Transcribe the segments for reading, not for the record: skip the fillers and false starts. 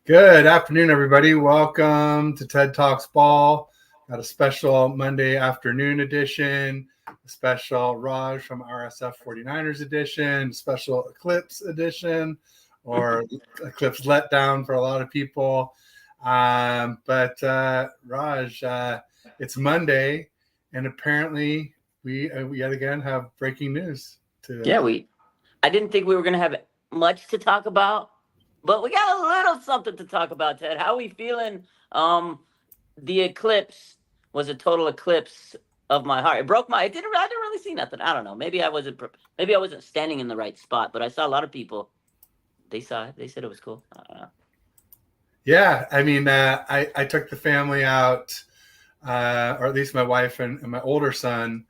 Good afternoon, everybody. Welcome to TED Talks Ball. Got a special Monday afternoon edition, a special Raj from RSF 49ers edition, special Eclipse edition, or Eclipse letdown for a lot of people. But Raj, it's Monday, and apparently we yet again have breaking news. Yeah, I didn't think we were going to have much to talk about, but we got a little something to talk about, Ted. How we feeling? The eclipse was a total eclipse of my heart. It broke my. I didn't really see nothing. I don't know. Maybe I wasn't standing in the right spot, but I saw a lot of people. They saw it. They said it was cool. I don't know. Yeah, I mean, I took the family out, or at least my wife and my older son,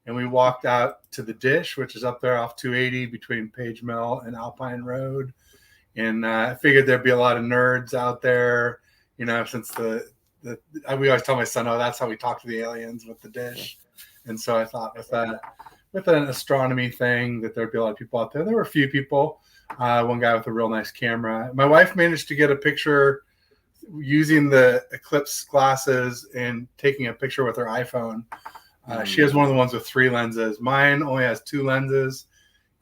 and we walked out to the Dish, which is up there off 280 between Page Mill and Alpine Road. And I figured there'd be a lot of nerds out there, since we always tell my son, oh, that's how we talk to the aliens with the Dish. And so I thought with an astronomy thing that there'd be a lot of people out there. There were a few people. One guy with a real nice camera. My wife managed to get a picture using the Eclipse glasses and taking a picture with her iPhone. She has one of the ones with 3 lenses. Mine only has 2 lenses,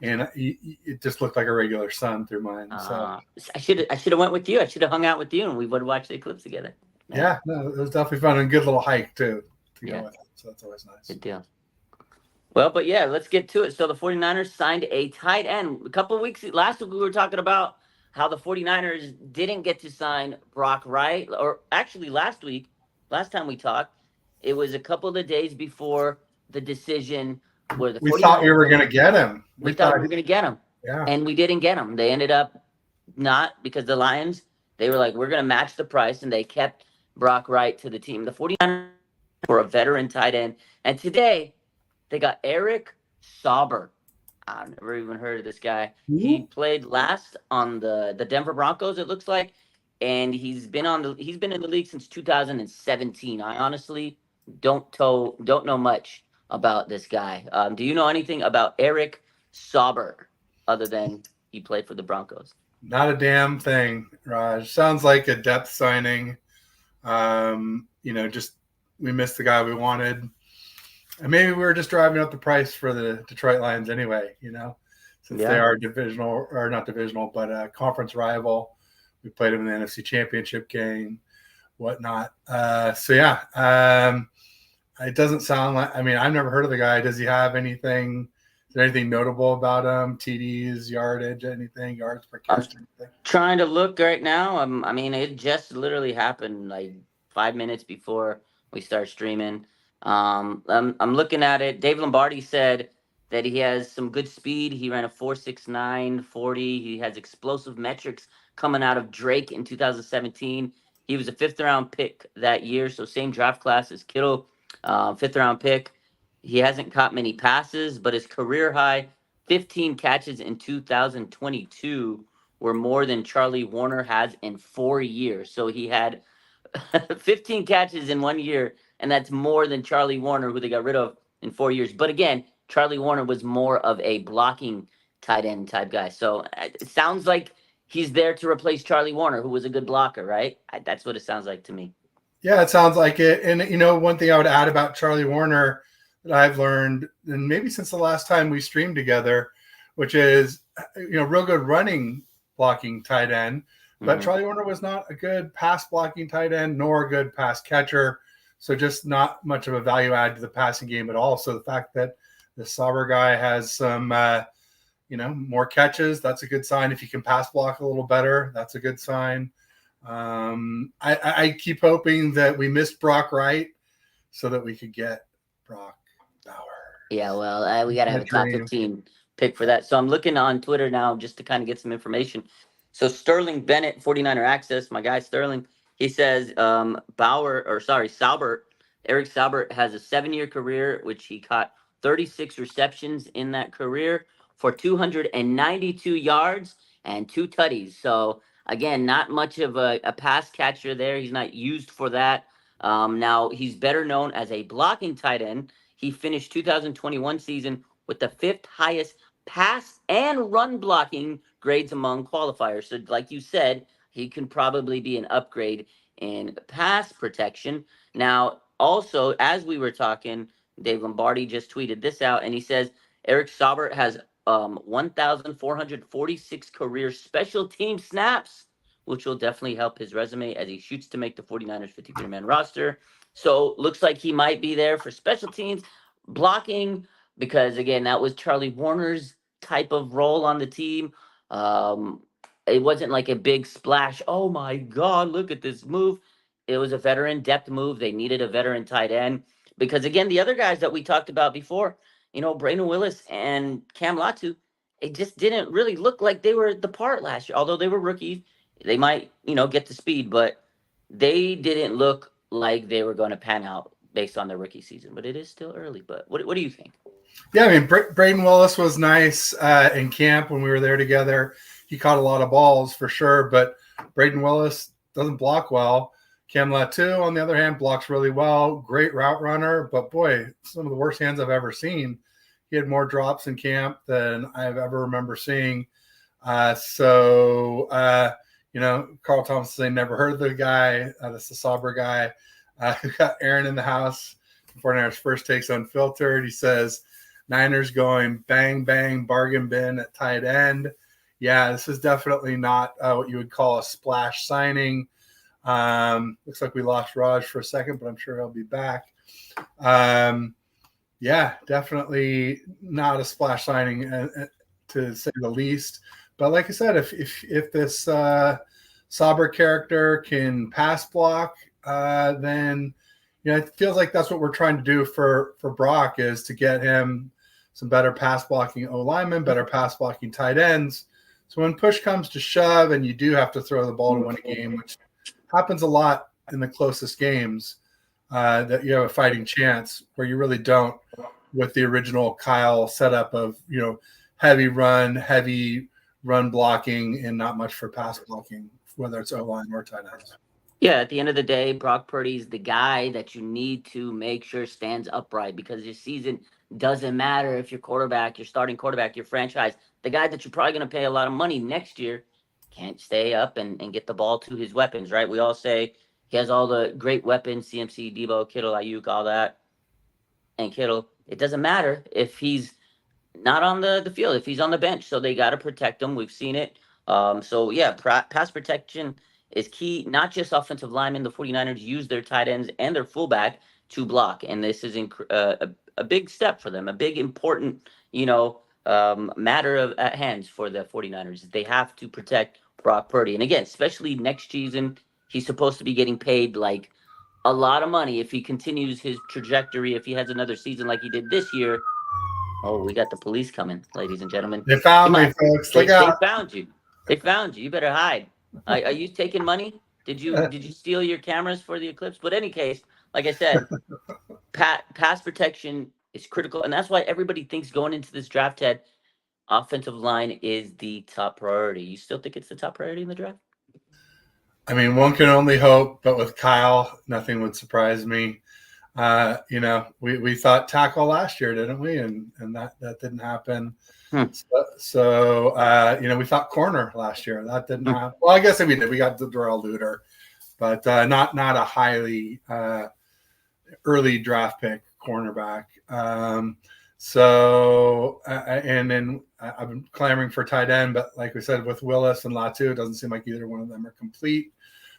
and it just looked like a regular sun through mine. So I should have went with you. I should have hung out with you, and we would have watched the eclipse together. Yeah, no, it was definitely fun and a good little hike too to go with it. So that's always nice. Good deal. Well, but yeah, let's get to it. So the 49ers signed a tight end. A couple of weeks last week we were talking about how the 49ers didn't get to sign Brock Wright, or actually last time we talked, it was a couple of days before the decision where the 49ers thought we were going to get him. We thought we were going to get him. Yeah. And we didn't get him. They ended up not, because the Lions, they were like, we're going to match the price, and they kept Brock Wright to the team. The 49ers were a veteran tight end. And today, they got Eric Sauber. I've never even heard of this guy. Mm-hmm. He played last on the Denver Broncos, it looks like, and he's been in the league since 2017. I honestly don't know much about this guy. Do you know anything about Eric Sauber other than he played for the Broncos? Not a damn thing, Raj. Sounds like a depth signing. Just we missed the guy we wanted. And maybe we were just driving up the price for the Detroit Lions anyway, since they are divisional, or not divisional, but a conference rival. We played them in the NFC Championship game, whatnot. It doesn't sound like, I've never heard of the guy. Does he have anything? Is there anything notable about him? TDs, yardage, anything, yards per catch? Anything? Trying to look right now. It just literally happened like 5 minutes before we start streaming. I'm looking at it. Dave Lombardi said that he has some good speed. He ran a 4.69 40. He has explosive metrics coming out of Drake in 2017. He was a 5th-round pick that year, so same draft class as Kittle, 5th-round pick. He hasn't caught many passes, but his career high 15 catches in 2022 were more than Charlie Warner has in 4 years. So he had 15 catches in 1 year, and that's more than Charlie Warner, who they got rid of in 4 years. But again, Charlie Warner was more of a blocking tight end type guy. So it sounds like he's there to replace Charlie Warner, who was a good blocker, right? That's what it sounds like to me. Yeah, it sounds like it. And, one thing I would add about Charlie Warner that I've learned, and maybe since the last time we streamed together, which is, real good running blocking tight end. But Charlie Warner was not a good pass blocking tight end, nor a good pass catcher. So just not much of a value add to the passing game at all. So the fact that the Sauber guy has some, more catches, that's a good sign. If you can pass block a little better, that's a good sign. I keep hoping that we missed Brock Wright so that we could get Brock Bauer. Yeah, well, we got to have a top 15 pick for that. So I'm looking on Twitter now just to kind of get some information. So Sterling Bennett, 49er Access, my guy Sterling, he says Sauber, Eric Sauber has a 7-year career, which he caught 36 receptions in that career for 292 yards and 2 tutties. So again, not much of a pass catcher there. He's not used for that. Now he's better known as a blocking tight end. He finished 2021 season with the 5th highest pass and run blocking grades among qualifiers. So like you said, he can probably be an upgrade in pass protection. Now, also, as we were talking, Dave Lombardi just tweeted this out, and he says Eric Saubert has 1,446 career special team snaps, which will definitely help his resume as he shoots to make the 49ers 53-man roster. So looks like he might be there for special teams, blocking, because again, that was Charlie Warner's type of role on the team. Um, it wasn't like a big splash. Oh my God, look at this move. It was a veteran depth move. They needed a veteran tight end because again, the other guys that we talked about before, Brandon Willis and Cam Latu, it just didn't really look like they were the part last year. Although they were rookies, they might, get the speed, but they didn't look like they were going to pan out based on their rookie season. But it is still early. But what do you think? Yeah, I mean, Braden Willis was nice in camp when we were there together. He caught a lot of balls for sure, but Braden Willis doesn't block well. Cam Latu, on the other hand, blocks really well. Great route runner, but boy, some of the worst hands I've ever seen. He had more drops in camp than I've ever remember seeing. Carl Thomas saying never heard of the guy. That's the Sauber guy who got Aaron in the house. 49ers First Takes Unfiltered. He says, Niners going bang, bang, bargain bin at tight end. Yeah, this is definitely not what you would call a splash signing. Looks like we lost Raj for a second, but I'm sure he'll be back. Yeah, definitely not a splash signing to say the least. But like I said, if this Sauber character can pass block, then it feels like that's what we're trying to do for Brock, is to get him some better pass blocking O-linemen, better pass blocking tight ends. So when push comes to shove and you do have to throw the ball to win a game, which happens a lot in the closest games, that you have a fighting chance, where you really don't with the original Kyle setup of, heavy run blocking and not much for pass blocking, whether it's O-line or tight ends. Yeah, at the end of the day, Brock Purdy's the guy that you need to make sure stands upright, because your season doesn't matter if your quarterback, your starting quarterback, your franchise, the guy that you're probably going to pay a lot of money next year can't stay up and get the ball to his weapons, right? We all say he has all the great weapons, CMC, Debo, Kittle, Ayuk, all that. And Kittle, it doesn't matter if he's not on the field, if he's on the bench. So they got to protect him. We've seen it. So yeah, pass protection is key. Not just offensive linemen. The 49ers use their tight ends and their fullback to block, and this is a big step for them, a big important matter at hands for the 49ers. They have to protect Brock Purdy, and again, especially next season, he's supposed to be getting paid like a lot of money if he continues his trajectory. If he has another season like he did this year. Oh, we got the police coming, ladies and gentlemen. They found me, folks. They found you. They found you. You better hide. Are you taking money? Did you steal your cameras for the Eclipse? But in any case, like I said, pass protection is critical, and that's why everybody thinks going into this draft, Ted, offensive line is the top priority. You still think it's the top priority in the draft? I mean, one can only hope, but with Kyle, nothing would surprise me. We thought tackle last year, didn't we? And that didn't happen. So we thought corner last year. That didn't happen. Well, I guess we did. We got the Darrell Luter, but not a highly early draft pick cornerback. And then I've been clamoring for tight end, but like we said, with Willis and Latu, it doesn't seem like either one of them are complete.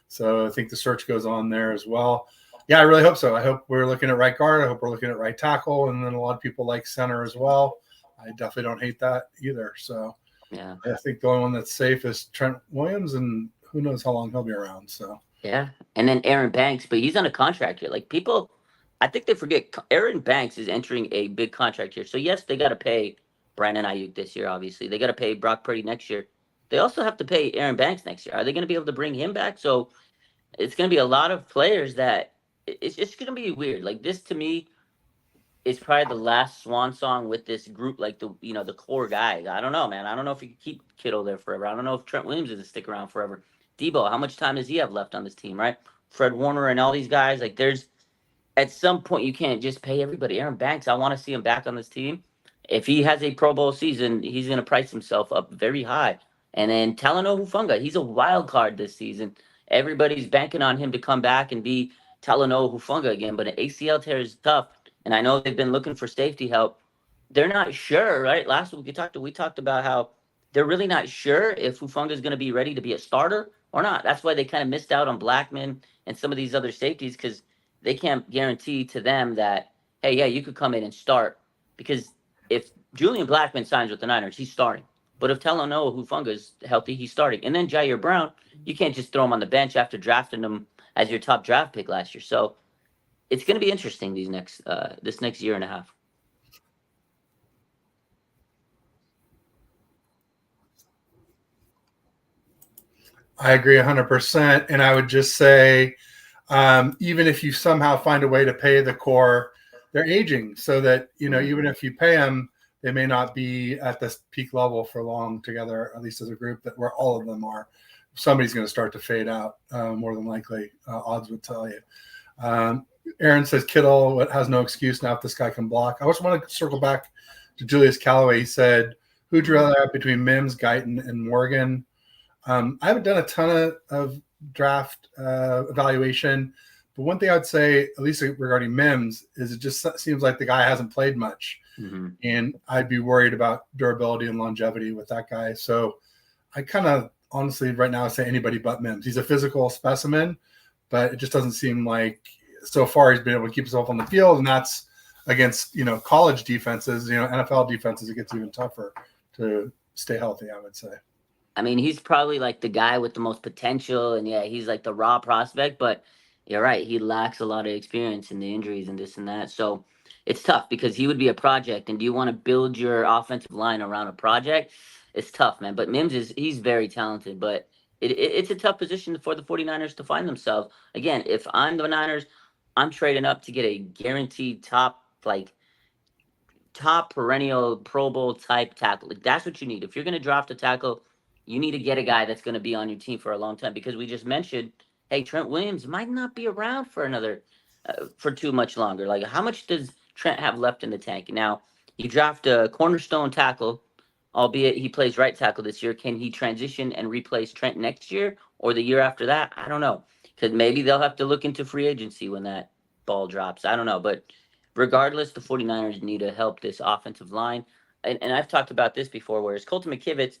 So I think the search goes on there as well. Yeah, I really hope so. I hope we're looking at right guard. I hope we're looking at right tackle. And then a lot of people like center as well. I definitely don't hate that either. So yeah, I think the only one that's safe is Trent Williams, and who knows how long he'll be around. So yeah. And then Aaron Banks, but he's on a contract here. Like people, I think they forget Aaron Banks is entering a big contract here. So yes, they got to pay Brandon Ayuk this year, obviously. They got to pay Brock Purdy next year. They also have to pay Aaron Banks next year. Are they going to be able to bring him back? So it's going to be a lot of players that it's just going to be weird. Like this to me is probably the last swan song with this group, like the core guys. I don't know, man. I don't know if you can keep Kittle there forever. I don't know if Trent Williams is going to stick around forever. Debo, how much time does he have left on this team, right? Fred Warner and all these guys. Like there's at some point you can't just pay everybody. Aaron Banks, I want to see him back on this team. If he has a Pro Bowl season, he's going to price himself up very high. And then Talanoa Hufanga, he's a wild card this season. Everybody's banking on him to come back and be Talanoa Hufanga again, but an ACL tear is tough. And I know they've been looking for safety help. They're not sure, right? Last week we talked about how they're really not sure if Hufanga is going to be ready to be a starter or not. That's why they kind of missed out on Blackman and some of these other safeties, because they can't guarantee to them that, hey, yeah, you could come in and start. Because if Julian Blackman signs with the Niners, he's starting. But if Talanoa Hufanga is healthy, he's starting. And then Jair Brown, you can't just throw him on the bench after drafting him as your top draft pick last year. So it's going to be interesting this next year and a half. I agree 100%. And I would just say, even if you somehow find a way to pay the core, they're aging so that, even if you pay them, they may not be at this peak level for long together, at least as a group that where all of them are. Somebody's going to start to fade out, more than likely. Odds would tell you. Aaron says Kittle has no excuse now if this guy can block. I just want to circle back to Julius Callaway. He said, who'd you rather have between Mims, Guyton, and Morgan? I haven't done a ton of draft evaluation, but one thing I'd say, at least regarding Mims, is it just seems like the guy hasn't played much. Mm-hmm. And I'd be worried about durability and longevity with that guy. So I kind of honestly right now say anybody but Mims. He's a physical specimen, but it just doesn't seem like so far he's been able to keep himself on the field, and that's against college defenses. NFL defenses, it gets even tougher to stay healthy, I would say. I mean, he's probably like the guy with the most potential, and yeah, he's like the raw prospect, but you're right, he lacks a lot of experience in the injuries and this and that. So it's tough because he would be a project, and do you want to build your offensive line around a project? It's tough, man. But he's very talented, but it's a tough position for the 49ers to find themselves. Again, if I'm the Niners, I'm trading up to get a guaranteed top perennial Pro Bowl type tackle. Like, that's what you need. If you're going to draft a tackle, you need to get a guy that's going to be on your team for a long time, because we just mentioned, hey, Trent Williams might not be around for for too much longer. Like, how much does Trent have left in the tank? Now, you draft a cornerstone tackle, albeit he plays right tackle this year. Can he transition and replace Trent next year or the year after that? I don't know, because maybe they'll have to look into free agency when that ball drops. I don't know, but regardless, the 49ers need to help this offensive line. And I've talked about this before, whereas Colton McKivitz,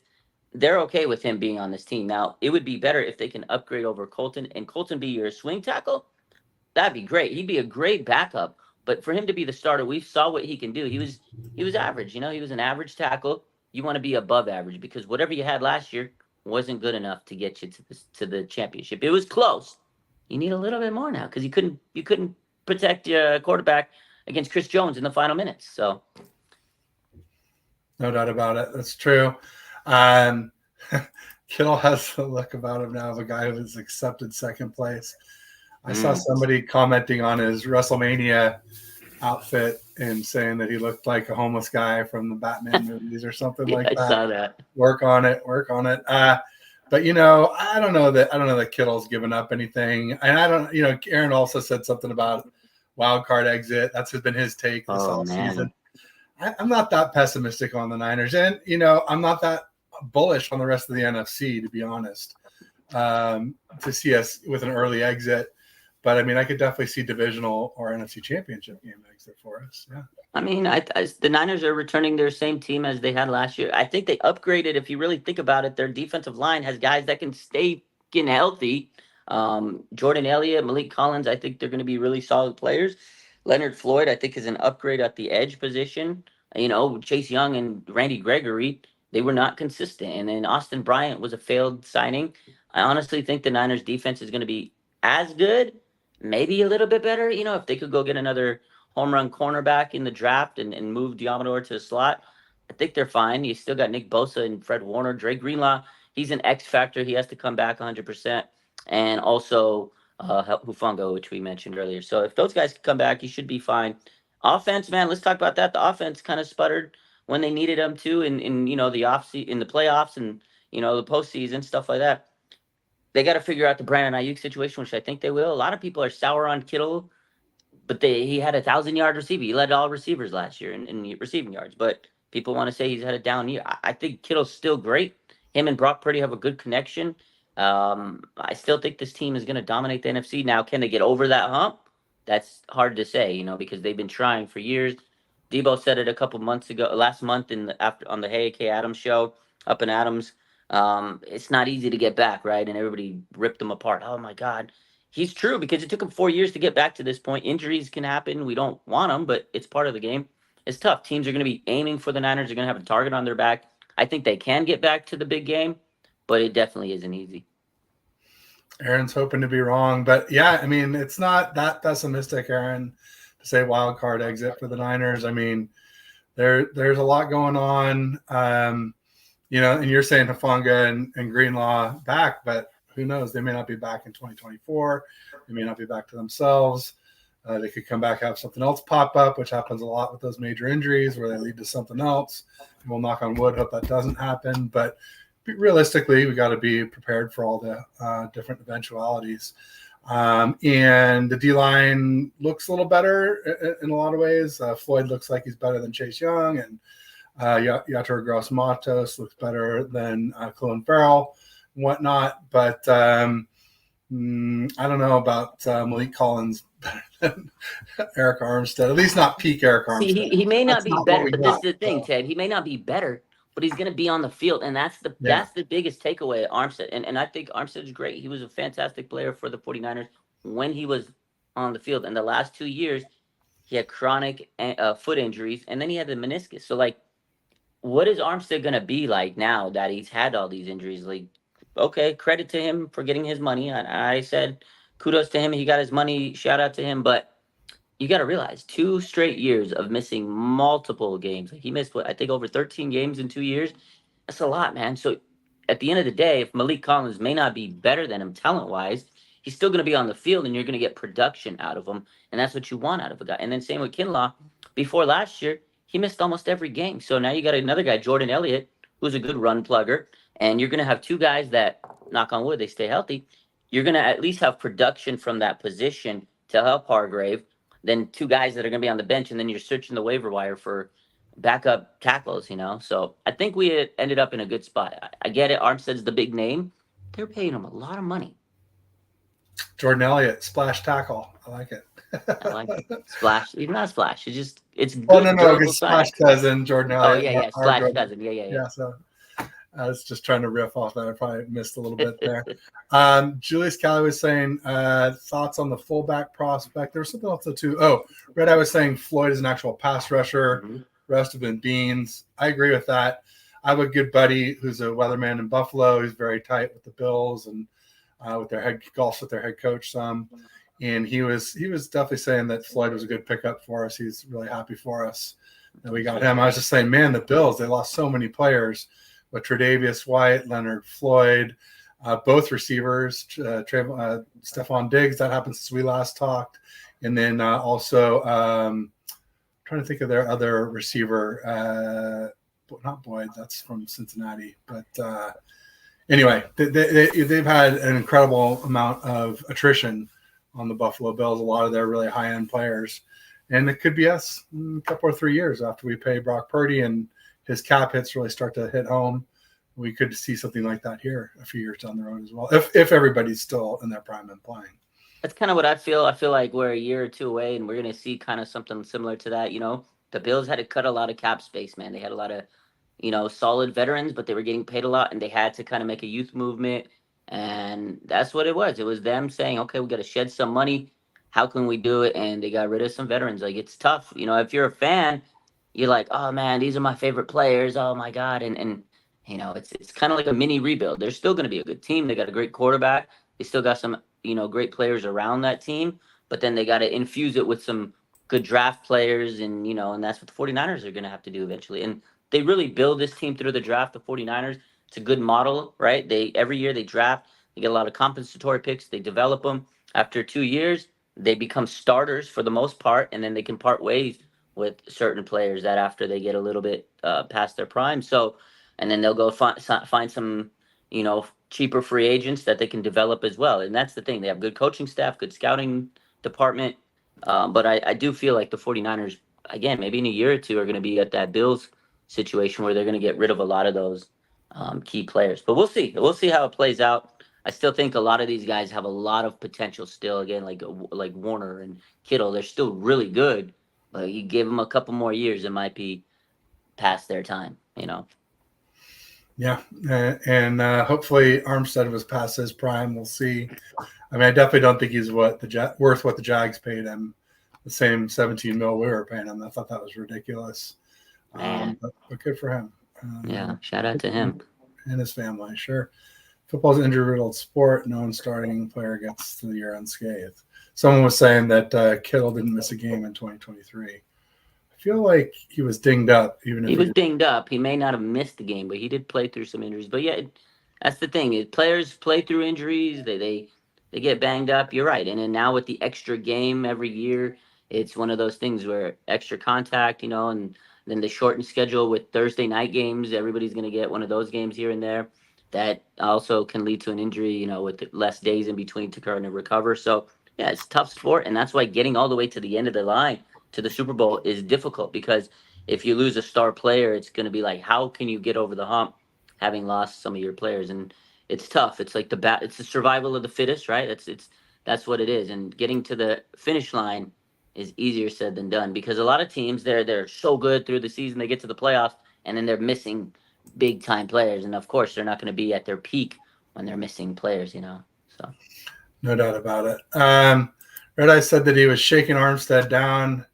they're okay with him being on this team. Now, it would be better if they can upgrade over Colton and Colton be your swing tackle. That'd be great. He'd be a great backup. But for him to be the starter, we saw what he can do. He was average. He was an average tackle. You want to be above average, because whatever you had last year wasn't good enough to get you to the championship. It was close. You need a little bit more now, because you couldn't protect your quarterback against Chris Jones in the final minutes. So, no doubt about it. That's true. Kittle has the look about him now of a guy who has accepted second place. I saw somebody commenting on his WrestleMania outfit and saying that he looked like a homeless guy from the Batman movies or something like that. I saw that. Work on it. But I don't know that Kittle's given up anything. And I don't, Aaron also said something about wild card exit. That's been his take this whole season. I'm not that pessimistic on the Niners, and I'm not that bullish on the rest of the NFC, to be honest. To see us with an early exit, but I mean, I could definitely see divisional or NFC Championship game exit for us. Yeah. I mean, the Niners are returning their same team as they had last year. I think they upgraded. If you really think about it, their defensive line has guys that can stay getting healthy. Jordan Elliott, Malik Collins, I think they're going to be really solid players. Leonard Floyd, I think, is an upgrade at the edge position. Chase Young and Randy Gregory, they were not consistent. And then Austin Bryant was a failed signing. I honestly think the Niners defense is going to be as good, maybe a little bit better. If they could go get another home run cornerback in the draft and move Diamador to the slot, I think they're fine. You still got Nick Bosa and Fred Warner. Dre Greenlaw, he's an X factor. He has to come back 100%. And also Hufanga, which we mentioned earlier. So if those guys can come back, you should be fine. Offense, man, let's talk about that. The offense kind of sputtered when they needed them to in the in the playoffs and the postseason, stuff like that. They got to figure out the Brandon Ayuk situation, which I think they will. A lot of people are sour on Kittle, but he had 1,000-yard receiver. He led all receivers last year in receiving yards, but people want to say he's had a down year. I think Kittle's still great. him and Brock Purdy have a good connection. I still think this team is going to dominate the NFC. Now, can they get over that hump? That's hard to say, because they've been trying for years. Debo said it a couple months ago, last month after on the Hey K Adams show up in Adams. It's not easy to get back, right? And everybody ripped them apart. Oh my God, he's true because it took him 4 years to get back to this point. Injuries can happen. We don't want them, but it's part of the game. It's tough. Teams are going to be aiming for the Niners. They're going to have a target on their back. I think they can get back to the big game, but it definitely isn't easy. Aaron's hoping to be wrong, but yeah, I mean, it's not that pessimistic, Aaron, to say wild card exit for the Niners. I mean, there's a lot going on, and you're saying Hufanga and Greenlaw back, but who knows? They may not be back in 2024. They may not be back to themselves. They could come back, have something else pop up, which happens a lot with those major injuries where they lead to something else. We'll knock on wood, hope that doesn't happen. But realistically, we got to be prepared for all the different eventualities. And the D-line looks a little better in a lot of ways. Floyd looks like he's better than Chase Young, and Yator Gross-Matos looks better than Clelin Ferrell and whatnot. But I don't know about Malik Collins better than Eric Armstead, at least not peak Eric Armstead. See, he may not be better, but this is the thing, Ted. He may not be better, but he's going to be on the field, and that's the biggest takeaway at Armstead. And I think Armstead is great. He was a fantastic player for the 49ers when he was on the field. In the last 2 years, he had chronic foot injuries, and then he had the meniscus. So, what is Armstead going to be like now that he's had all these injuries? Okay, credit to him for getting his money. I said kudos to him. He got his money. Shout out to him. But you got to realize 2 straight years of missing multiple games. He missed, I think, over 13 games in 2 years. That's a lot, man. So at the end of the day, if Malik Collins may not be better than him talent-wise, he's still going to be on the field, and you're going to get production out of him. And that's what you want out of a guy. And then same with Kinlaw. Before last year, he missed almost every game. So now you got another guy, Jordan Elliott, who's a good run plugger. And you're going to have 2 guys that, knock on wood, they stay healthy. You're going to at least have production from that position to help Hargrave. Then 2 guys that are going to be on the bench, and then you're searching the waiver wire for backup tackles, So I think we ended up in a good spot. I get it. Armstead's the big name. They're paying him a lot of money. Jordan Elliott, splash tackle. I like it. I like it. Splash. It's not splash. It's good. Oh, no, it's splash cousin, Jordan Elliott. Oh, yeah, splash cousin. Yeah. So I was just trying to riff off that. I probably missed a little bit there. Julius Callie was saying thoughts on the fullback prospect. There was something else too. Oh, Red Eye was saying Floyd is an actual pass rusher. Mm-hmm. Rest have been beans. I agree with that. I have a good buddy who's a weatherman in Buffalo. He's very tight with the Bills and with their golfs with their head coach some. And he was definitely saying that Floyd was a good pickup for us. He's really happy for us that we got him. I was just saying, man, the Bills, they lost so many players with Tre'Davious White, Leonard Floyd, both receivers, Stephon Diggs. That happened since we last talked. And then also trying to think of their other receiver, not Boyd, that's from Cincinnati. But anyway, they've had an incredible amount of attrition on the Buffalo Bills, a lot of their really high-end players. And it could be us in a couple or 3 years after we pay Brock Purdy and his cap hits really start to hit home. We could see something like that here a few years down the road as well, if everybody's still in their prime and playing. That's kind of what I feel. I feel like we're a year or 2 away, and we're going to see kind of something similar to that. The Bills had to cut a lot of cap space, man. They had a lot of, solid veterans, but they were getting paid a lot, and they had to kind of make a youth movement. And that's what it was. It was them saying, okay, we got to shed some money. How can we do it? And they got rid of some veterans. It's tough. If you're a fan, you're like, oh, man, these are my favorite players. Oh, my God. And it's kind of like a mini rebuild. They're still going to be a good team. They got a great quarterback. They still got some, great players around that team. But then they got to infuse it with some good draft players. And, and that's what the 49ers are going to have to do eventually. And they really build this team through the draft, the 49ers. It's a good model, right? Every year they draft. They get a lot of compensatory picks. They develop them. After 2 years, they become starters for the most part. And then they can part ways with certain players that after they get a little bit past their prime. So, and then they'll go find some, cheaper free agents that they can develop as well. And that's the thing. They have good coaching staff, good scouting department. But I do feel like the 49ers, again, maybe in a year or 2 are going to be at that Bills situation where they're going to get rid of a lot of those key players. But we'll see. We'll see how it plays out. I still think a lot of these guys have a lot of potential still. Again, like Warner and Kittle, they're still really good. But you give them a couple more years, it might be past their time. Yeah, and hopefully Armstead was past his prime. We'll see. I mean, I definitely don't think he's worth what the Jags paid him, the same 17 mil we were paying him. I thought that was ridiculous. Man, But good for him. yeah, shout out to him and his family. Sure, football's an injury-riddled sport. No one starting player gets through the year unscathed. Someone was saying that Kittle didn't miss a game in 2023. I feel like he was dinged up, even if he was dinged up. He may not have missed the game, but he did play through some injuries. But yeah, that's the thing. Players play through injuries. They get banged up. You're right. And then now with the extra game every year, it's one of those things where extra contact, and then the shortened schedule with Thursday night games. Everybody's going to get one of those games here and there. That also can lead to an injury, with less days in between to kind of recover. So yeah, it's a tough sport, and that's why getting all the way to the end of the line to the Super Bowl is difficult, because if you lose a star player, it's going to be like, how can you get over the hump having lost some of your players? And it's tough. It's like it's the survival of the fittest, right? That's what it is. And getting to the finish line is easier said than done, because a lot of teams, they're so good through the season, they get to the playoffs, and then they're missing big time players, and of course they're not going to be at their peak when they're missing players. So no doubt about it. Red Eye said that he was shaking Armstead down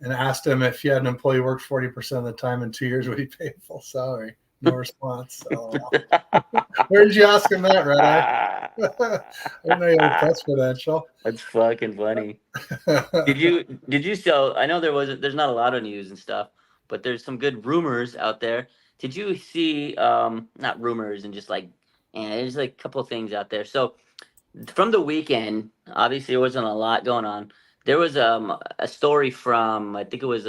and asked him if he had an employee who worked 40% of the time in 2 years, would he pay full salary? No response. Where did you ask him that, Red Eye? I didn't know you had a press credential. That's fucking funny. Did you so I know there's not a lot of news and stuff, but there's some good rumors out there. Did you see not rumors and just like, there's like a couple of things out there. So from the weekend, obviously there wasn't a lot going on. There was a story from, I think it was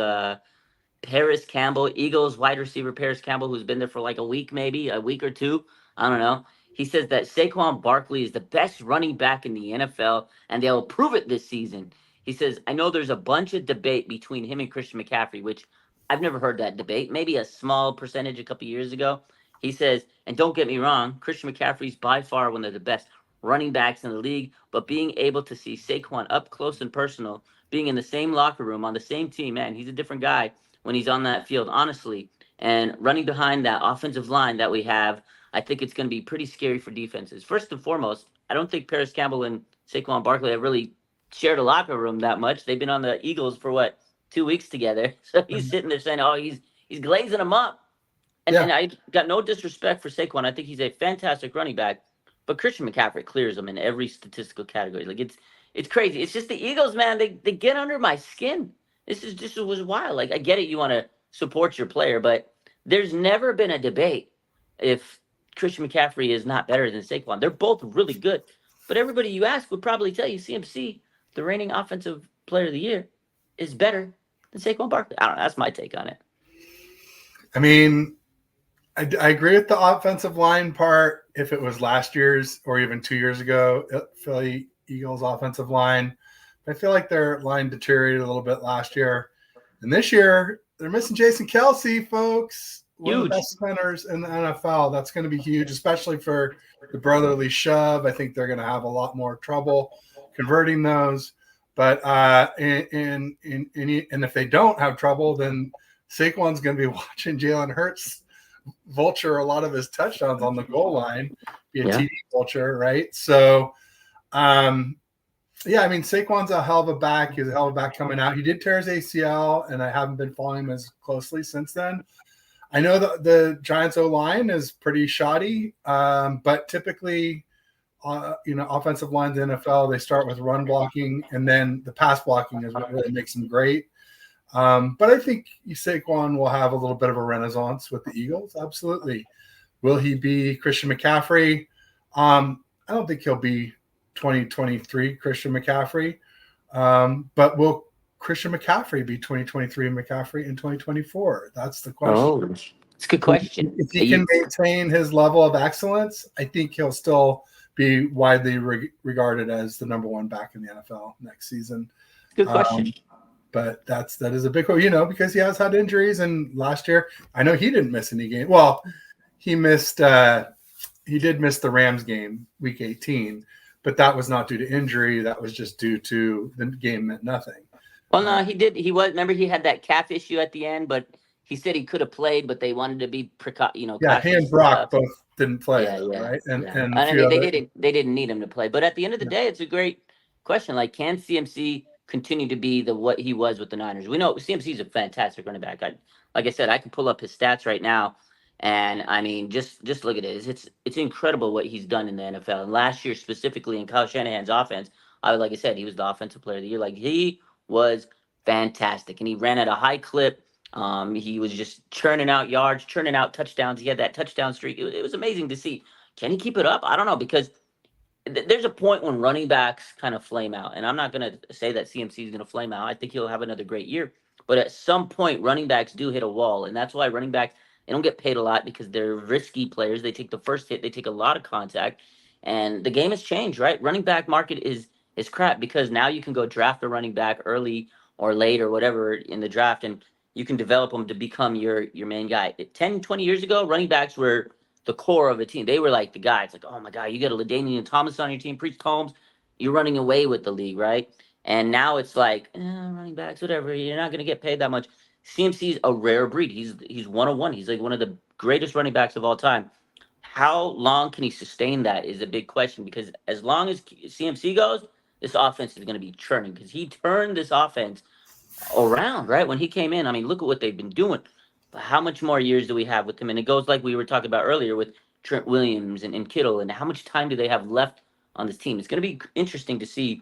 Paris Campbell, Eagles wide receiver Paris Campbell, who's been there for like a week, maybe a week or two. I don't know. He says that Saquon Barkley is the best running back in the NFL, and they'll prove it this season. He says, I know there's a bunch of debate between him and Christian McCaffrey, which I've never heard that debate. Maybe a small percentage a couple years ago. He says, and don't get me wrong, Christian McCaffrey's by far one of the best running backs in the league, but being able to see Saquon up close and personal, being in the same locker room, on the same team, man, he's a different guy when he's on that field, honestly. And running behind that offensive line that we have, I think it's going to be pretty scary for defenses. First and foremost, I don't think Paris Campbell and Saquon Barkley have really shared a locker room that much. They've been on the Eagles for 2 weeks together. So he's sitting there saying, "Oh, he's glazing them up." And I got no disrespect for Saquon. I think he's a fantastic running back, but Christian McCaffrey clears him in every statistical category. Like it's crazy. It's just the Eagles, man. They get under my skin. This was wild. Like, I get it, you want to support your player, but there's never been a debate if Christian McCaffrey is not better than Saquon. They're both really good, but everybody you ask would probably tell you CMC, the reigning offensive player of the year, is better than Saquon Barkley. I don't know. That's my take on it. I mean, I agree with the offensive line part. If it was last year's or even 2 years ago, Philly Eagles offensive line, I feel like their line deteriorated a little bit last year. And this year, they're missing Jason Kelce, folks. One of the best centers in the NFL. That's going to be huge, especially for the brotherly shove. I think they're going to have a lot more trouble converting those. But and if they don't have trouble, then Saquon's going to be watching Jalen Hurts vulture a lot of his touchdowns on the goal line, be a TD vulture, right? So, yeah, I mean, Saquon's a hell of a back. He's a hell of a back coming out. He did tear his ACL, and I haven't been following him as closely since then. I know the Giants O-line is pretty shoddy, but typically, offensive lines in the NFL, they start with run blocking, and then the pass blocking is what really makes them great. But I think Saquon will have a little bit of a renaissance with the Eagles. Absolutely. Will he be Christian McCaffrey? I don't think he'll be 2023 Christian McCaffrey. But will Christian McCaffrey be 2023 McCaffrey in 2024? That's the question. Oh, it's a good question. If he can maintain his level of excellence, I think he'll still be widely regarded as the number one back in the NFL next season. Good question. But that is a big, because he has had injuries. And last year, I know he didn't miss any game. Well, he missed. He did miss the Rams game, Week 18, but that was not due to injury. That was just due to the game meant nothing. Well, no, he did. He was. Remember, he had that calf issue at the end, but he said he could have played, but they wanted to be Yeah, he and cautious and Brock stuff. both didn't play Yeah, though, yeah, right? And yeah. and a I few mean, they other. didn't. They didn't need him to play, but at the end of the Yeah. day, it's a great question. Like, can CMC continue to be the what he was with the Niners? We know CMC is a fantastic running back. Like I said, I can pull up his stats right now, and I mean, just look at it. It's incredible what he's done in the NFL. And last year, specifically in Kyle Shanahan's offense, like I said, he was the offensive player of the year. Like he was fantastic, and he ran at a high clip. He was just churning out yards, churning out touchdowns. He had that touchdown streak. It was amazing to see. Can he keep it up? I don't know, because there's a point when running backs kind of flame out, and I'm not going to say that CMC is going to flame out. I think he'll have another great year, but at some point, running backs do hit a wall, and that's why running backs, they don't get paid a lot, because they're risky players. They take the first hit, they take a lot of contact, and the game has changed, right? Running back market is crap, because now you can go draft a running back early or late or whatever in the draft, and you can develop them to become your main guy. 10, 20 years ago, running backs were the core of a team. They were like the guys. Like, oh my god, you got a LaDainian Thomas on your team, Priest Holmes, you're running away with the league, right? And now it's like, running backs, whatever. You're not gonna get paid that much. CMC's a rare breed. He's 101. He's like one of the greatest running backs of all time. How long can he sustain that is a big question, because as long as CMC goes, this offense is going to be churning, because he turned this offense around, right? When he came in, I mean, look at what they've been doing. But how much more years do we have with him? And it goes like we were talking about earlier with Trent Williams and Kittle, and how much time do they have left on this team? It's going to be interesting to see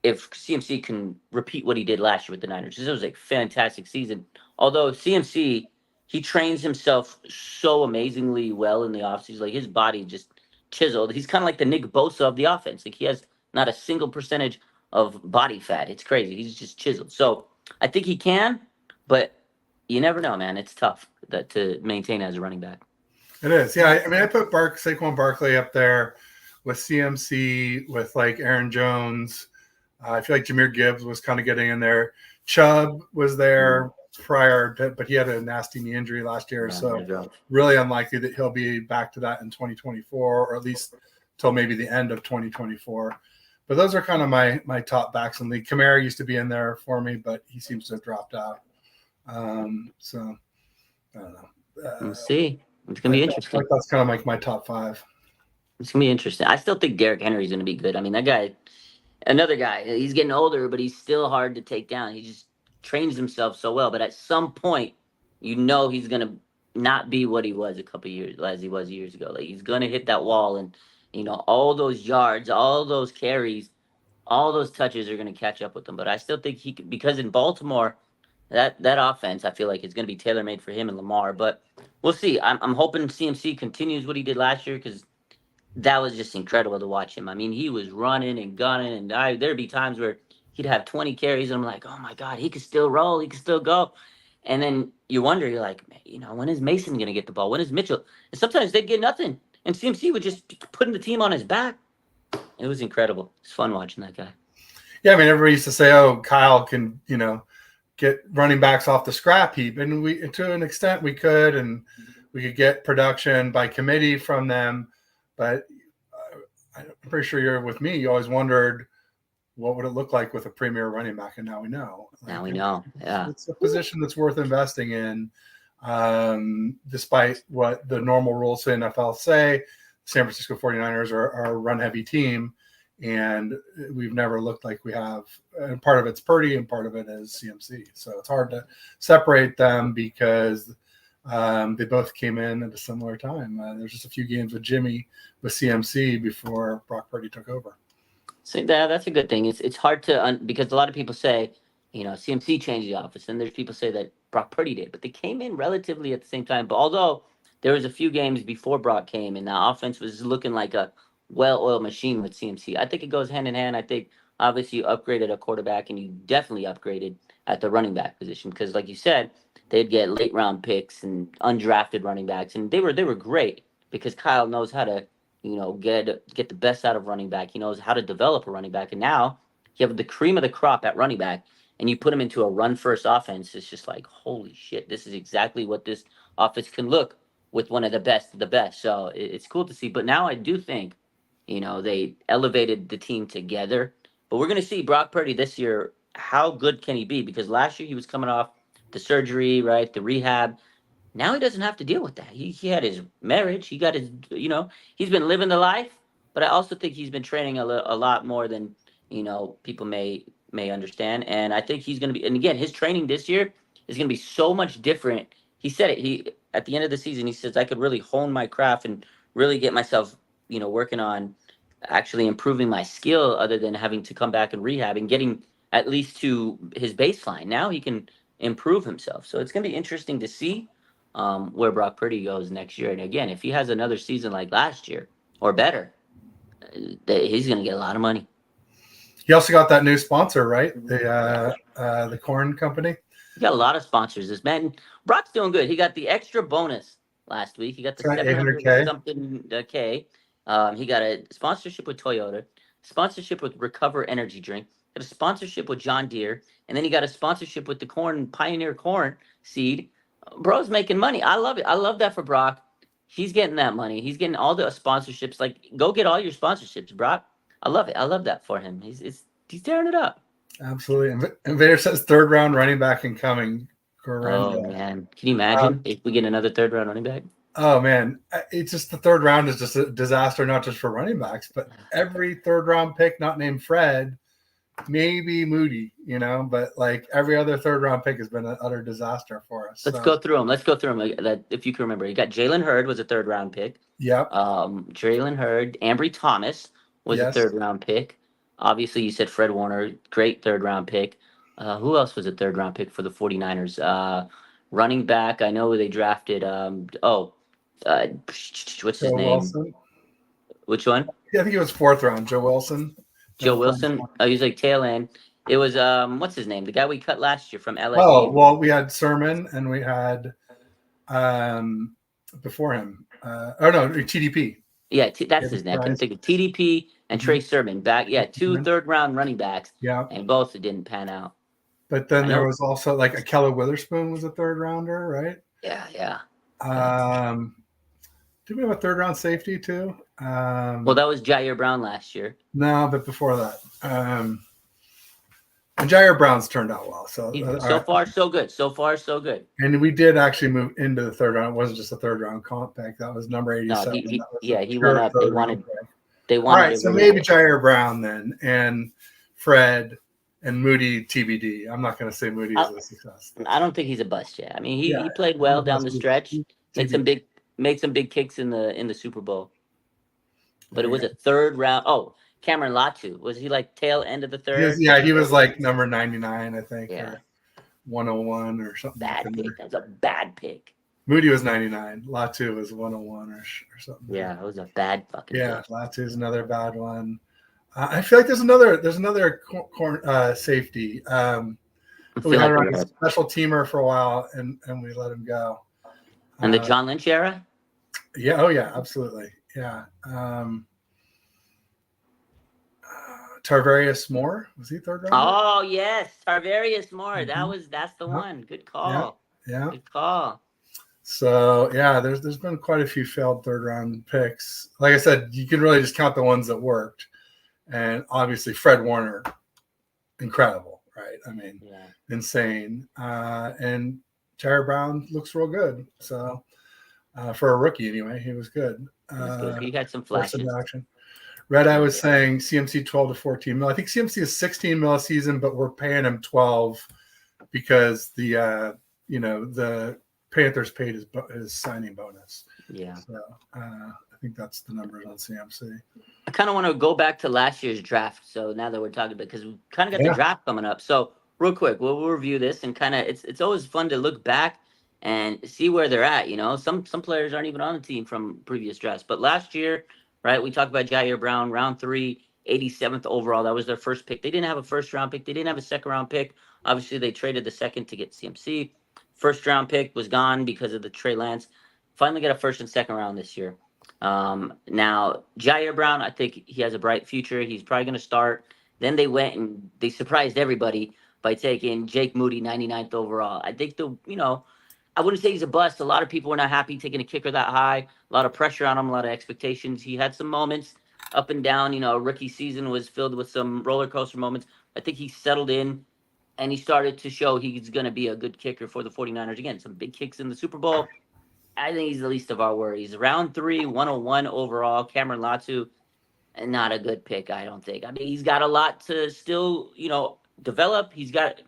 if CMC can repeat what he did last year with the Niners. This was a fantastic season. Although CMC, he trains himself so amazingly well in the offseason. Like his body just chiseled. He's kind of like the Nick Bosa of the offense. Like he has not a single percentage of body fat. It's crazy. He's just chiseled. So I think he can, but you never know, man. It's tough to maintain as a running back. It is. Yeah. I mean, I put Saquon Barkley up there with CMC, with like Aaron Jones. I feel like Jahmyr Gibbs was kind of getting in there. Chubb was there prior, but he had a nasty knee injury last year. So really unlikely that he'll be back to that in 2024, or at least till maybe the end of 2024. But those are kind of my top backs in the league. Kamara used to be in there for me, but he seems to have dropped out. So I don't know. We'll see. It's going to be interesting. That's kind of like my top five. It's going to be interesting. I still think Derrick Henry's going to be good. I mean, that guy, another guy, he's getting older, but he's still hard to take down. He just trains himself so well. But at some point, he's going to not be what he was a couple years, as he was years ago. Like he's going to hit that wall, and all those yards, all those carries, all those touches are going to catch up with him. But I still think he could, because in Baltimore, that offense, I feel like it's going to be tailor made for him and Lamar. But we'll see. I'm hoping CMC continues what he did last year, because that was just incredible to watch him. I mean, he was running and gunning, and there'd be times where he'd have 20 carries, and I'm like, oh my god, he could still roll, he could still go. And then you're like, when is Mason gonna get the ball? When is Mitchell? And sometimes they'd get nothing, and CMC would just putting the team on his back. It was incredible. It's fun watching that guy. Yeah, I mean, everybody used to say, "Oh, Kyle can, get running backs off the scrap heap," and we, to an extent, we could, and we could get production by committee from them. But I'm pretty sure you're with me. You always wondered, what would it look like with a premier running back? And now we know. Now we know. Yeah, it's a position that's worth investing in, despite what the normal rules in NFL say. San Francisco 49ers are a run-heavy team, and we've never looked like we have. And part of it's Purdy, and part of it is CMC. So it's hard to separate them, because they both came in at a similar time. There's just a few games with Jimmy with CMC before Brock Purdy took over. So that's a good thing. It's hard to because a lot of people say, CMC changed the offense, and there's people say that Brock Purdy did, but they came in relatively at the same time. But although there was a few games before Brock came, and the offense was looking like a well-oiled machine with CMC, I think it goes hand in hand. I think obviously you upgraded a quarterback, and you definitely upgraded at the running back position, because like you said, they'd get late round picks and undrafted running backs, and they were great, because Kyle knows how to get the best out of running back. He knows how to develop a running back, and now you have the cream of the crop at running back, and you put him into a run first offense. It's just like, holy shit, this is exactly what this offense can look with one of the best of the best. So it's cool to see. But now I do think, they elevated the team together. But we're going to see Brock Purdy this year. How good can he be? Because last year he was coming off the surgery, right? The rehab. Now he doesn't have to deal with that. He had his marriage. He got his, he's been living the life. But I also think he's been training a lot more than, people may understand. And I think he's going to be, and again, his training this year is going to be so much different. He said it. At the end of the season, he says, I could really hone my craft and really get myself, working on actually improving my skill other than having to come back and rehab and getting at least to his baseline. Now he can improve himself. So it's going to be interesting to see where Brock Purdy goes next year. And again, if he has another season like last year or better, he's going to get a lot of money. He also got that new sponsor, right? The corn company. He got a lot of sponsors. This man, Brock's doing good. He got the extra bonus last week. He got the 700 800K. something K. He got a sponsorship with Toyota, sponsorship with Recover Energy Drink, got a sponsorship with John Deere, and then he got a sponsorship with the corn Pioneer Corn Seed. Bro's making money. I love it. I love that for Brock. He's getting that money. He's getting all the sponsorships. Like, go get all your sponsorships, Brock. I love it. I love that for him. He's tearing it up. Absolutely. And Vader says third round running back incoming. Oh man, can you imagine if we get another third round running back? Oh man, it's just the third round is just a disaster, not just for running backs, but every third round pick not named Fred, maybe Moody, but like every other third round pick has been an utter disaster for us. Let's go through them. If you can remember, you got Jalen Hurd was a third round pick. Yep. Jalen Hurd, Ambry Thomas was a third round pick. Obviously, you said Fred Warner, great third round pick. Who else was a third round pick for the 49ers? Running back, I know they drafted. What's his name? Wilson. Which one? Yeah, I think it was fourth round. Joe Wilson. Joe Wilson. Oh, he's like tail end. It was what's his name? The guy we cut last year from LSU. Oh well, we had Sermon and we had before him. TDP. Yeah, that's his name. I couldn't think of TDP and Trey Sermon back. Yeah, two third round running backs. Yeah, and both didn't pan out. But then there was also like a Keller Witherspoon was a third rounder, right? Yeah. Did we have a third round safety too? Well, that was Jair Brown last year. No, but before that, and Jair Brown's turned out well. So far, so good. So far, so good. And we did actually move into the third round. It wasn't just a third round comp pick. That was number 87. He went up. They wanted. All right, so maybe Jair Brown then, and Fred and Moody TBD. I'm not going to say Moody is a success. I don't think he's a bust yet. I mean, he played well down the stretch. Made some big kicks in the Super Bowl. But it was a third round. Oh, Cameron Latu. Was he like tail end of the third? He was like number 99, I think. Yeah. Or 101 or something. Bad pick. That was a bad pick. Moody was 99. Latu was 101 or something. Yeah, it was a bad fucking pick. Latu's another bad one. I feel like there's another safety. We had a special teamer for a while, and we let him go. And the John Lynch era? Yeah. Oh, yeah. Absolutely. Yeah. Tarvarius Moore, was he third round? Oh yes, Tarvarius Moore. That's the one. Good call. Yeah. Good call. So there's been quite a few failed third round picks. Like I said, you can really just count the ones that worked, and obviously Fred Warner, incredible, right? I mean, insane. And Jair Brown looks real good. So for a rookie anyway, he was good. He had some flashes. Action. Red Eye was saying CMC 12 to 14 mil. I think CMC is 16 mil a season, but we're paying him 12 because the Panthers paid his signing bonus. Yeah. So I think that's the numbers on CMC. I kind of want to go back to last year's draft. So now that we're talking about, because we kind of got the draft coming up. So real quick, we'll review this and kind of it's always fun to look back and see where they're at. Some players aren't even on the team from previous drafts, but last year. Right, we talked about Jair Brown, round 3, 87th overall. That was their first pick. They didn't have a first round pick. They didn't have a second round pick. Obviously, they traded the second to get CMC. First round pick was gone because of the Trey Lance. Finally got a first and second round this year. Now, Jair Brown, I think he has a bright future. He's probably going to start. Then they went and they surprised everybody by taking Jake Moody, 99th overall. I think I I wouldn't say he's a bust. A lot of people were not happy taking a kicker that high. A lot of pressure on him, a lot of expectations. He had some moments up and down. Rookie season was filled with some roller coaster moments. I think he settled in and he started to show he's going to be a good kicker for the 49ers. Again, some big kicks in the Super Bowl. I think he's the least of our worries. Round 3, 101 overall. Cameron Latu, not a good pick, I don't think. I mean, he's got a lot to still, develop. He's got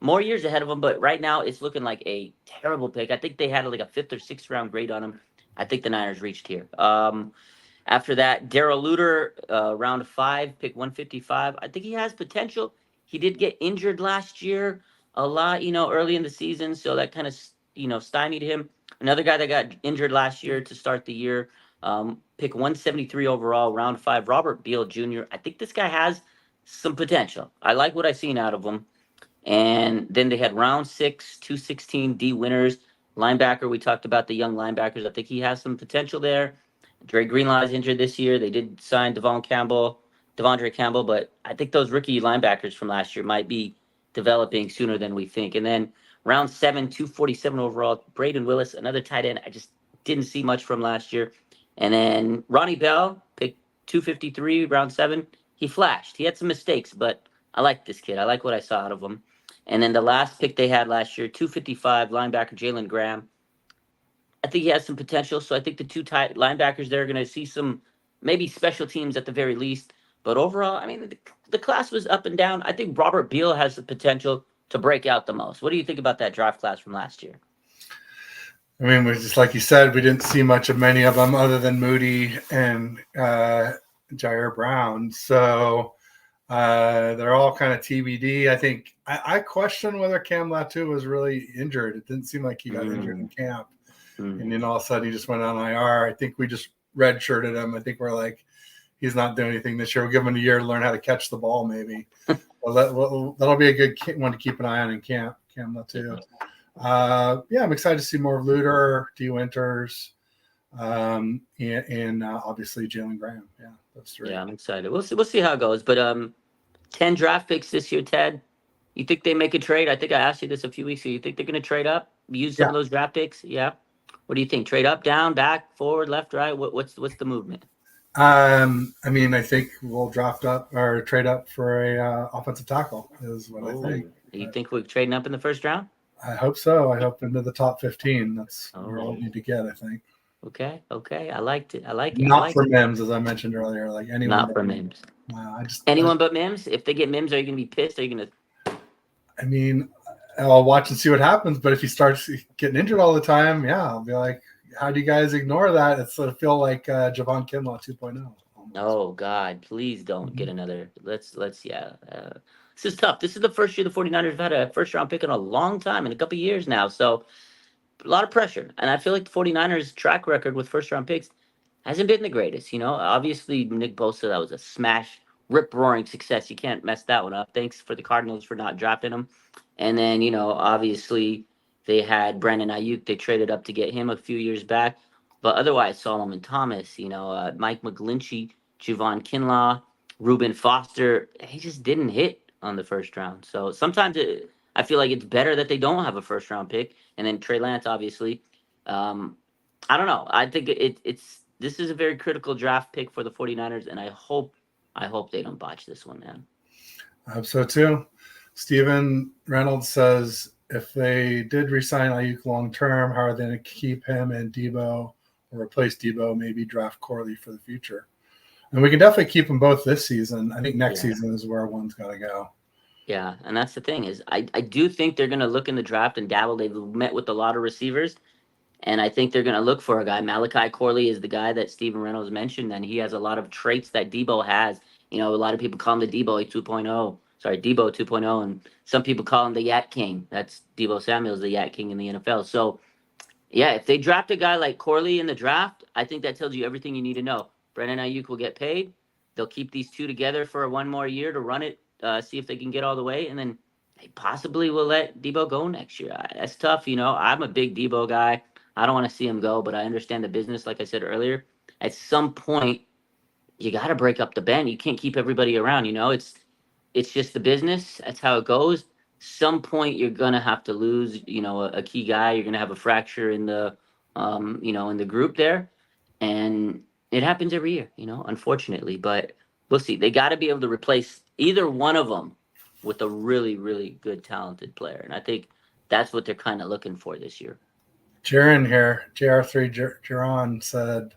more years ahead of him, but right now it's looking like a terrible pick. I think they had like a 5th or 6th round grade on him. I think the Niners reached here. After that, Darrell Luter, round 5, pick 155. I think he has potential. He did get injured last year a lot, early in the season, so that kind of, stymied him. Another guy that got injured last year to start the year, pick 173 overall, round 5, Robert Beal Jr. I think this guy has some potential. I like what I've seen out of him. And then they had round 6, 216 D winners. Linebacker, we talked about the young linebackers. I think he has some potential there. Dre Greenlaw is injured this year. They did sign Devondre Campbell, but I think those rookie linebackers from last year might be developing sooner than we think. And then round 7, 247 overall, Braden Willis, another tight end. I just didn't see much from last year. And then Ronnie Bell, pick 253, round 7. He flashed. He had some mistakes, but I like this kid. I like what I saw out of him. And then the last pick they had last year, 255, linebacker Jalen Graham. I think he has some potential. So I think the two tight linebackers there are going to see some maybe special teams at the very least. But overall, I mean, the class was up and down. I think Robert Beal has the potential to break out the most. What do you think about that draft class from last year? I mean, we just like you said, we didn't see much of many of them other than Moody and Jair Brown. So they're all kind of TBD. I think I question whether Cam Latu was really injured. It didn't seem like he got injured in camp. And then all of a sudden he just went on IR. I think we just redshirted him. I think we're like, he's not doing anything this year. We'll give him a year to learn how to catch the ball maybe. That'll be a good one to keep an eye on in camp, Cam Latu. Yeah, I'm excited to see more of Luter, D. Winters, and obviously Jalen Graham. Yeah, those 3. Yeah, I'm excited. We'll see how it goes. But 10 draft picks this year, Ted. You think they make a trade? I think I asked you this a few weeks ago. You think they're going to trade up, use some of those draft picks? Yeah. What do you think? Trade up, down, back, forward, left, right? What's the movement? I mean, I think we'll draft up or trade up for a offensive tackle is what I think. You think we're trading up in the first round? I hope so. I hope into the top 15. That's where we need to get, I think. Okay. I liked it. Not for Mims, as I mentioned earlier. Like anyone. Not for Mims. Anyone but Mims. If they get Mims, are you going to be pissed? Are you going to? I mean, I'll watch and see what happens. But if he starts getting injured all the time, yeah, I'll be like, how do you guys ignore that? It's sort of feel like Javon Kinlaw 2.0. Oh God, please don't get another. Let's yeah. This is tough. This is the first year the 49ers have had a first round pick in a long time, in a couple of years now. So a lot of pressure. And I feel like the 49ers track record with first round picks hasn't been the greatest. Obviously Nick Bosa, that was a smash, rip roaring success. You can't mess that one up. Thanks for the Cardinals for not drafting him. And then, obviously they had Brandon Ayuk. They traded up to get him a few years back. But otherwise, Solomon Thomas, Mike McGlinchey, Javon Kinlaw, Reuben Foster, he just didn't hit on the first round. So sometimes I feel like it's better that they don't have a first round pick. And then Trey Lance, obviously. I don't know. I think this is a very critical draft pick for the 49ers, and I hope they don't botch this one, man. I hope so too. Steven Reynolds says, if they did resign Ayuk long term, how are they going to keep him and Debo or replace Debo? Maybe draft Corley for the future. And we can definitely keep them both this season. I think next season is where one's got to go. Yeah, and that's the thing is I do think they're going to look in the draft and dabble. They've met with a lot of receivers, and I think they're going to look for a guy. Malachi Corley is the guy that Steven Reynolds mentioned, and he has a lot of traits that Debo has. A lot of people call him the Debo 2.0. Sorry, Debo 2.0, and some people call him the Yak King. That's Debo Samuel's the Yak King in the NFL. So, yeah, if they draft a guy like Corley in the draft, I think that tells you everything you need to know. Brandon Ayuk will get paid. They'll keep these two together for one more year to run it, see if they can get all the way, and then they possibly will let Debo go next year. That's tough, I'm a big Debo guy. I don't want to see him go, but I understand the business, like I said earlier. At some point, you got to break up the band. You can't keep everybody around, It's just the business. That's how it goes. some point you're gonna have to lose, a key guy. You're gonna have a fracture in the, in the group there, and it happens every year, unfortunately. But we'll see. They got to be able to replace either one of them with a really, really good, talented player, and I think that's what they're kind of looking for this year. Jaron here, JR3 Jaron said,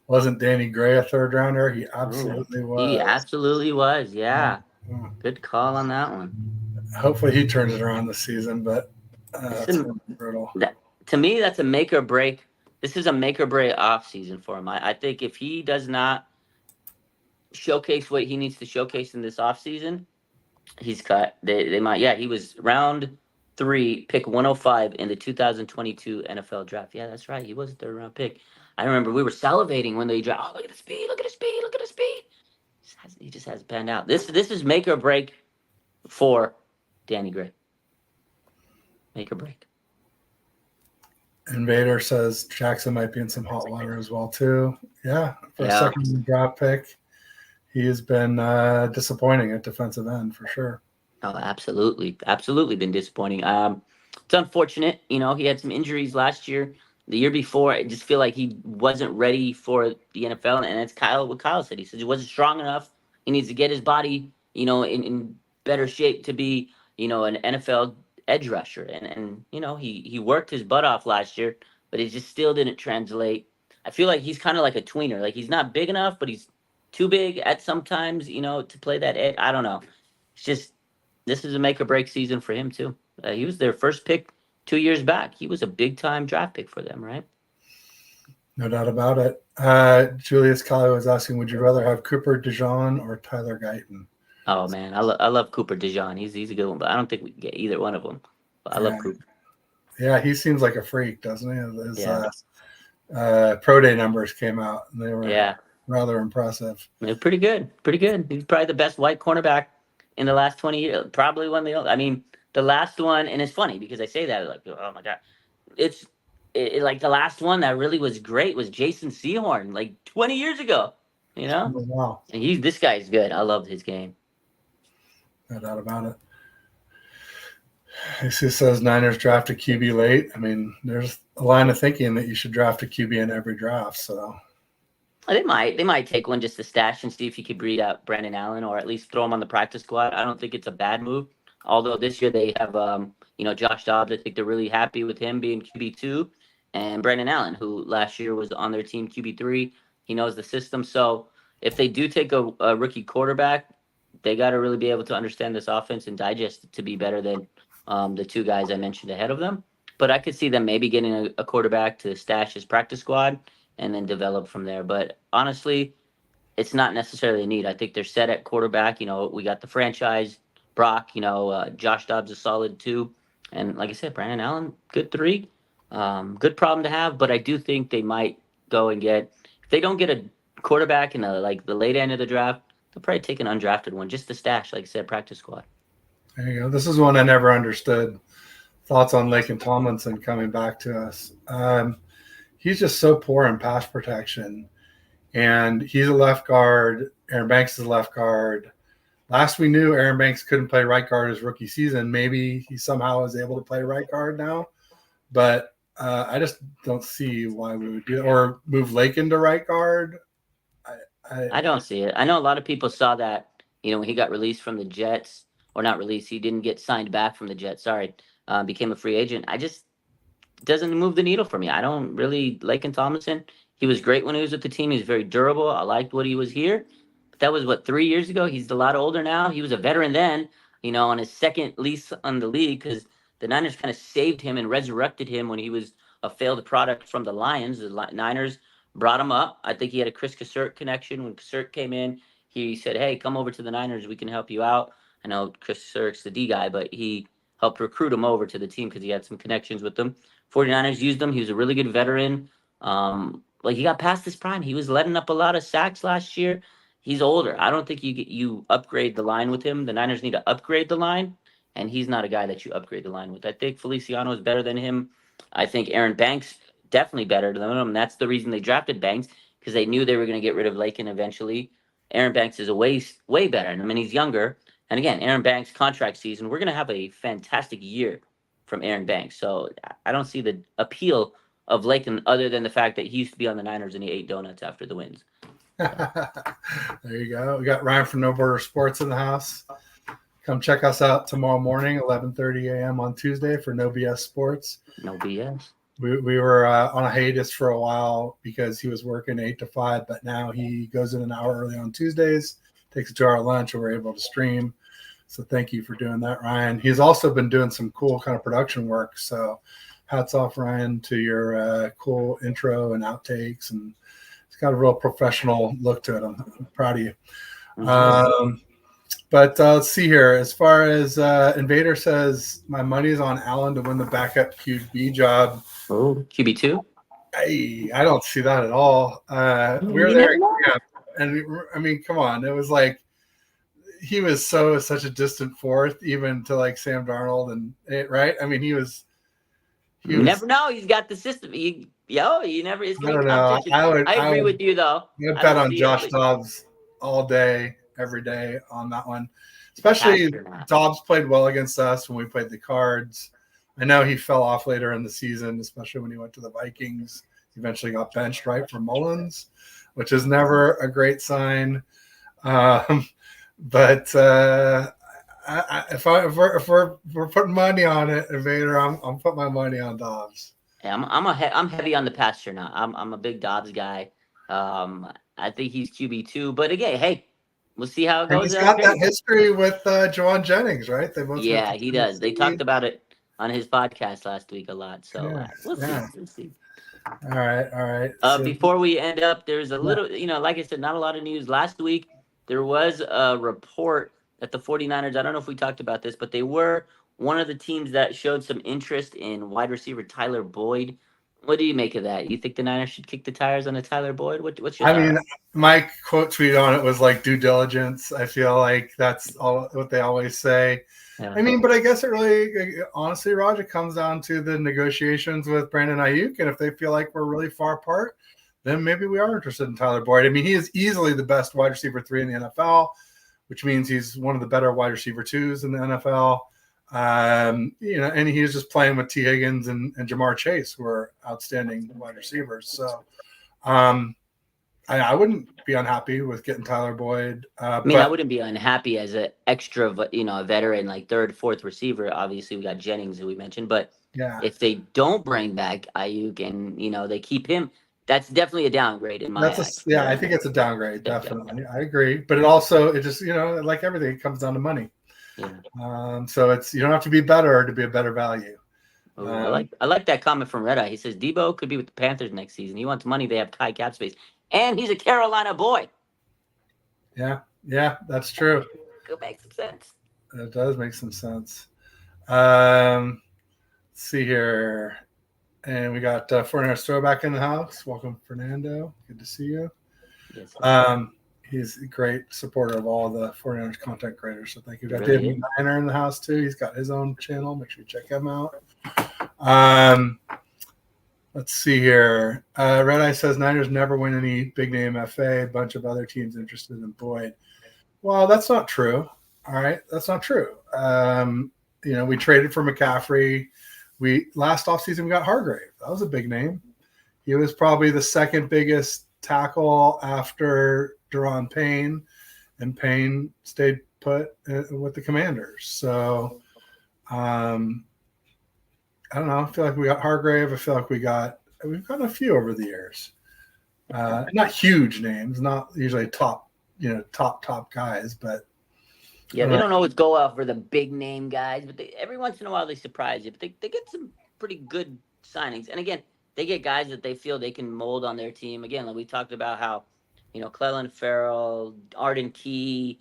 wasn't Danny Gray a third rounder? He absolutely was. He absolutely was. Yeah. Yeah. Good call on that one. Hopefully he turns it around this season, but It's that's brutal. to me, that's a make or break. This is a make or break off season for him. I think if he does not showcase what he needs to showcase in this off season, he's cut. They might. Yeah, he was round 3, pick 105 in the 2022 NFL draft. Yeah, that's right. He was a third round pick. I remember we were salivating when they draft. Oh, look at the speed! Look at the speed! Look at the speed! He just hasn't panned out. This is make or break for Danny Gray. Make or break. Invader says Jackson might be in some hot water as well too. Yeah, for a second draft pick, he has been disappointing at defensive end for sure. Oh, absolutely been disappointing. It's unfortunate. He had some injuries last year. The year before, I just feel like he wasn't ready for the NFL, and it's what Kyle said. He said he wasn't strong enough. He needs to get his body, in better shape to be, an NFL edge rusher. And he worked his butt off last year, but it just still didn't translate. I feel like he's kind of like a tweener. Like he's not big enough, but he's too big at sometimes, to play that edge. I don't know. It's just this is a make or break season for him too. He was their first pick 2 years back. He was a big time draft pick for them, right? No doubt about it. Julius Kelly was asking, would you rather have Cooper DeJean or Tyler Guyton? Oh man, I love Cooper DeJean. He's a good one, but I don't think we can get either one of them. But I love Cooper. Yeah, he seems like a freak, doesn't he? His pro day numbers came out, and they were rather impressive. They're pretty good. He's probably the best white cornerback in the last 20 years. Probably one of the. I mean, the last one, and it's funny because I say that like, oh my god, it's like the last one that really was great was Jason Sehorn, like 20 years ago. Oh, wow. And this guy's good. I love his game. No doubt about it. He says Niners draft a QB late. I mean, there's a line of thinking that you should draft a QB in every draft. So they might take one just to stash and see if you could breed out Brandon Allen or at least throw him on the practice squad. I don't think it's a bad move. Although this year they have, Josh Dobbs. I think they're really happy with him being QB2, and Brandon Allen, who last year was on their team QB3. He knows the system. So if they do take a rookie quarterback, they got to really be able to understand this offense and digest it to be better than the two guys I mentioned ahead of them. But I could see them maybe getting a quarterback to stash his practice squad and then develop from there. But honestly, it's not necessarily a need. I think they're set at quarterback. We got the franchise, Brock, Josh Dobbs is solid 2. And like I said, Brandon Allen, good 3. Good problem to have. But I do think they might go and if they don't get a quarterback in the late end of the draft, they'll probably take an undrafted one just to stash, like I said, practice squad. There you go. This is one I never understood. Thoughts on Laken Tomlinson coming back to us. He's just so poor in pass protection. And he's a left guard. Aaron Banks is a left guard. Last we knew, Aaron Banks couldn't play right guard his rookie season. Maybe he somehow is able to play right guard now. But I just don't see why we would do it. Or move Laken to right guard. I don't see it. I know a lot of people saw that, when he got released from the Jets, or not released, he didn't get signed back from the Jets. Sorry, became a free agent. Doesn't move the needle for me. I don't really Laken Tomlinson. He was great when he was with the team. He was very durable. I liked what he was here. But that was 3 years ago. He's a lot older now. He was a veteran then, on his second lease on the league because the Niners kind of saved him and resurrected him when he was a failed product from the Lions. The Niners brought him up. I think he had a Chris Kasert connection. When Kasert came in, he said, hey, come over to the Niners. We can help you out. I know Chris Kasert's the D guy, but he helped recruit him over to the team because he had some connections with them. 49ers used him. He was a really good veteran. He got past his prime. He was letting up a lot of sacks last year. He's older. I don't think you upgrade the line with him. The Niners need to upgrade the line, and he's not a guy that you upgrade the line with. I think Feliciano is better than him. I think Aaron Banks definitely better than him. That's the reason they drafted Banks, because they knew they were going to get rid of Laken eventually. Aaron Banks is way better. I mean, he's younger, And again, Aaron Banks contract season, we're going to have a fantastic year from Aaron Banks. So I don't see the appeal of Lakeland other than the fact that he used to be on the Niners and he ate donuts after the wins. There you go. We got Ryan from No Border Sports in the house. Come check us out tomorrow morning, 11:30 a.m. on Tuesday for No BS Sports. No BS. We were on a hiatus for a while because he was working 8 to 5, but now he goes in an hour early on Tuesdays, takes a 2-hour lunch, and we're able to stream. So thank you for doing that, Ryan. He's also been doing some cool kind of production work. So hats off, Ryan, to your cool intro and outtakes. And it's got a real professional look to it. I'm proud of you. Mm-hmm. But let's see here. As far as Invader says, my money's on Allen to win the backup QB job. Oh, QB2? I don't see that at all. We were there. Yeah. And I mean, come on. It was like he was such a distant fourth, even to like Sam Darnold, and right. I mean, he was. You never know. He's got the system. You never. It's gonna be competition. I agree with you though. I bet on Josh Dobbs all day, every day on that one. Especially Dobbs played well against us when we played the Cards. I know he fell off later in the season, especially when he went to the Vikings. He eventually got benched, right, for Mullins, which is never a great sign. But if we're putting money on it, Invader, I'm putting my money on Dobbs. Yeah, I'm heavy on the pasture now. I'm a big Dobbs guy. I think he's QB2, but again, hey, we'll see how it goes. And he's got that history with Jawan Jennings, right? They both he does. They talked about it on his podcast last week a lot. So we'll see. We'll see. All right. Before we end up, there's a little, like I said, not a lot of news. Last week, there was a report that the 49ers, I don't know if we talked about this, but they were one of the teams that showed some interest in wide receiver Tyler Boyd. What do you make of that? You think the Niners should kick the tires on a Tyler Boyd? What's your thought? I mean, my quote tweet on it was like due diligence. I feel like that's all what they always say. Yeah. I mean, but I guess it really, honestly, Roger, comes down to the negotiations with Brandon Ayuk. And if they feel like we're really far apart, then maybe we are interested in Tyler Boyd. I mean, he is easily the best wide receiver 3 in the NFL, which means he's one of the better wide receiver 2s in the NFL. And he's just playing with T. Higgins and Jamar Chase, who are outstanding wide receivers. So I wouldn't be unhappy with getting Tyler Boyd. I wouldn't be unhappy as an extra, a veteran, like third, fourth receiver. Obviously, we got Jennings, who we mentioned. But if they don't bring back Ayuk and, they keep him, that's definitely a downgrade in my eyes. I think it's a downgrade, definitely. I agree. But it just, like everything, it comes down to money. Yeah. So you don't have to be better to be a better value. I like that comment from Red Eye. He says Debo could be with the Panthers next season. He wants money. They have high cap space, and he's a Carolina boy. Yeah, that's true. It makes some sense. It does make some sense. Let's see here, and we got 49ers throwback in the house. Welcome, Fernando. Good to see you. Yes. He's a great supporter of all the 49ers content creators. So thank you. We got David Miner in the house too. He's got his own channel. Make sure you check him out. Let's see here. Red Eye says Niners never win any big name FA. A bunch of other teams interested in Boyd. Well, that's not true. All right. That's not true. We traded for McCaffrey. Last offseason we got Hargrave. That was a big name. He was probably the second biggest tackle after Deron Payne, and Payne stayed put with the Commanders. So I don't know. I feel like we got Hargrave. I feel like we've gotten a few over the years. Not huge names, not usually top guys, but they don't always go out for the big name guys, but every once in a while they surprise you. But they get some pretty good signings, and again, they get guys that they feel they can mold on their team. Again, like we talked about how, Clelin Ferrell, Arden Key,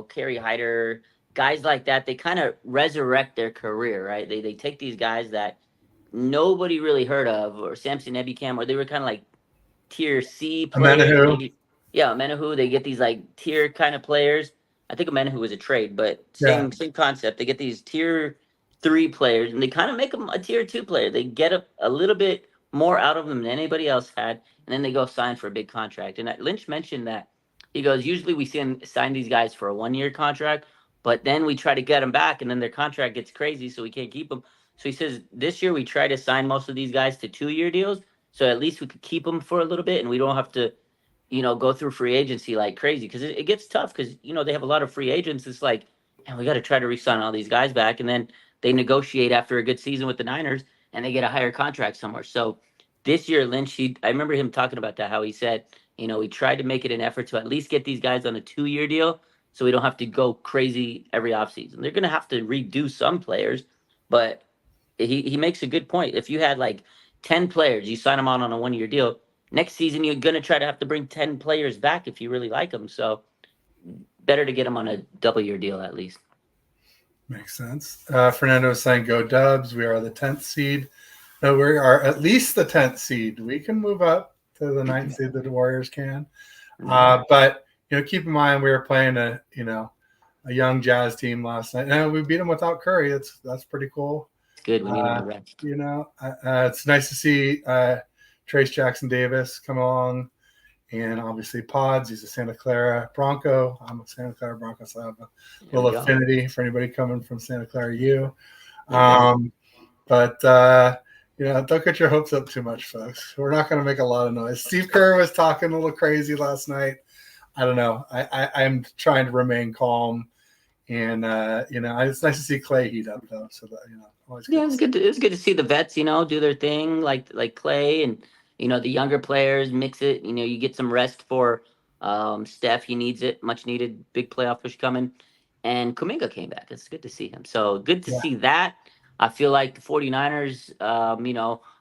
Kerry Hyder, guys like that, they kind of resurrect their career, right? They take these guys that nobody really heard of, or Samson Ebicam, or they were kind of like tier C players. Menahu. They get these like tier kind of players. I think Menahu was a trade, but same concept. They get these tier 3 players, and they kind of make them a tier 2 player. They get a little bit more out of them than anybody else had, and then they go sign for a big contract. And Lynch mentioned that he goes, usually we sign these guys for a 1-year contract. but then we try to get them back, and then their contract gets crazy, so we can't keep them. So he says this year we try to sign most of these guys to 2-year deals, so at least we could keep them for a little bit, and we don't have to, go through free agency like crazy, because it gets tough because they have a lot of free agents. It's like, and we got to try to re-sign all these guys back, and then they negotiate after a good season with the Niners, and they get a higher contract somewhere. So this year, Lynch, I remember him talking about that, how he said, we tried to make it an effort to at least get these guys on a 2-year deal so we don't have to go crazy every offseason. They're going to have to redo some players, but he makes a good point. If you had like 10 players, you sign them on a 1-year deal, next season you're going to try to have to bring 10 players back if you really like them. So better to get them on a double-year deal at least. Makes sense. Fernando is saying, go Dubs. We are the 10th seed. No, we are at least the 10th seed. We can move up to the 9th seed that the Warriors can. But, keep in mind we were playing a young Jazz team last night. And we beat them without Curry. That's pretty cool. It's good. We need him to rest. It's nice to see Trace Jackson Davis come along. And obviously Pods, he's a Santa Clara Bronco. I'm a Santa Clara Bronco, so I have a little affinity for anybody coming from Santa Clara U. But don't get your hopes up too much, folks. We're not going to make a lot of noise. Steve Kerr was talking a little crazy last night. I don't know. I'm trying to remain calm, and it's nice to see Clay heat up though. So that always good. Yeah, it's good to see the vets, do their thing, like Clay, and the younger players mix it. You get some rest for Steph. He needs it, much needed. Big playoff push coming, and Kuminga came back. It's good to see him. So good to see that. I feel like the 49ers,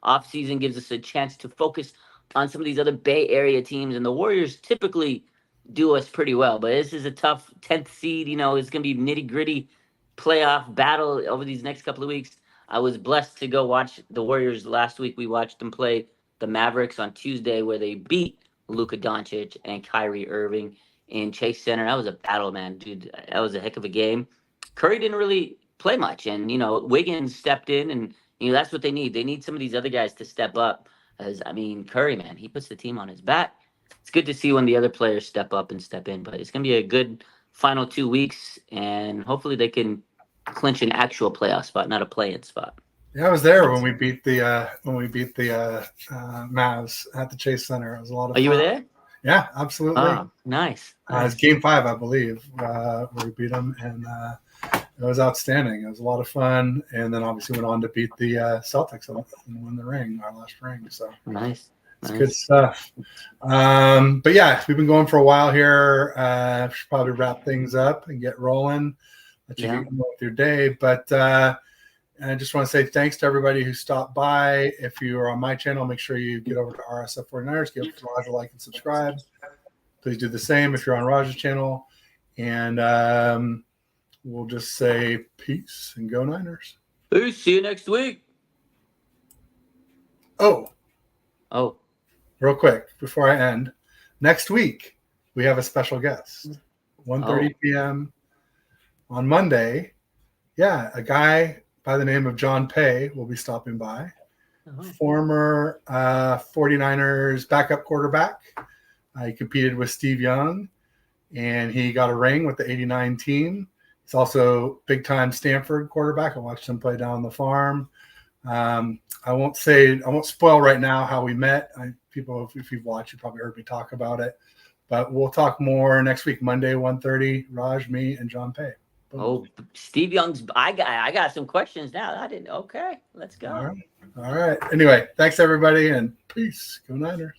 offseason gives us a chance to focus on some of these other Bay Area teams, and the Warriors typically do us pretty well. But this is a tough 10th seed. It's going to be nitty-gritty playoff battle over these next couple of weeks. I was blessed to go watch the Warriors last week. We watched them play the Mavericks on Tuesday, where they beat Luka Doncic and Kyrie Irving in Chase Center. That was a battle, man, dude. That was a heck of a game. Curry didn't really play much, and Wiggins stepped in, and that's what they need. They need some of these other guys to step up. Curry, man, he puts the team on his back. It's good to see when the other players step up and step in, but it's gonna be a good final 2 weeks, and hopefully they can clinch an actual playoff spot, not a play-in spot. Yeah, I was there when we beat the Mavs at the Chase Center. It was a lot of fun. Oh, you were there? Yeah, absolutely. Oh, nice. It was Game 5, I believe, where we beat them, and it was outstanding. It was a lot of fun, and then obviously went on to beat the Celtics and win the ring, our last ring. So nice. It's good stuff. But yeah, we've been going for a while here. Should probably wrap things up and get rolling. Let you get on with your day. But I just want to say thanks to everybody who stopped by. If you are on my channel, make sure you get over to RSF 49ers, give Raj a like and subscribe. Please do the same if you're on Raj's channel. And we'll just say peace and go Niners. Peace. See you next week. Oh. Real quick before I end, next week we have a special guest. 1:30 p.m. on Monday. Yeah, a guy by the name of John Pay will be stopping by. Former 49ers backup quarterback. He competed with Steve Young, and he got a ring with the 89 team. He's also big-time Stanford quarterback. I watched him play down on the farm. I won't spoil right now how we met. People, if you've watched, you probably heard me talk about it. But we'll talk more next week, Monday, 1:30. Raj, me, and John Pay. Boom. Oh, Steve Young's. I got some questions now. I didn't. Okay, let's go. All right. Anyway, thanks everybody, and peace. Go Niners.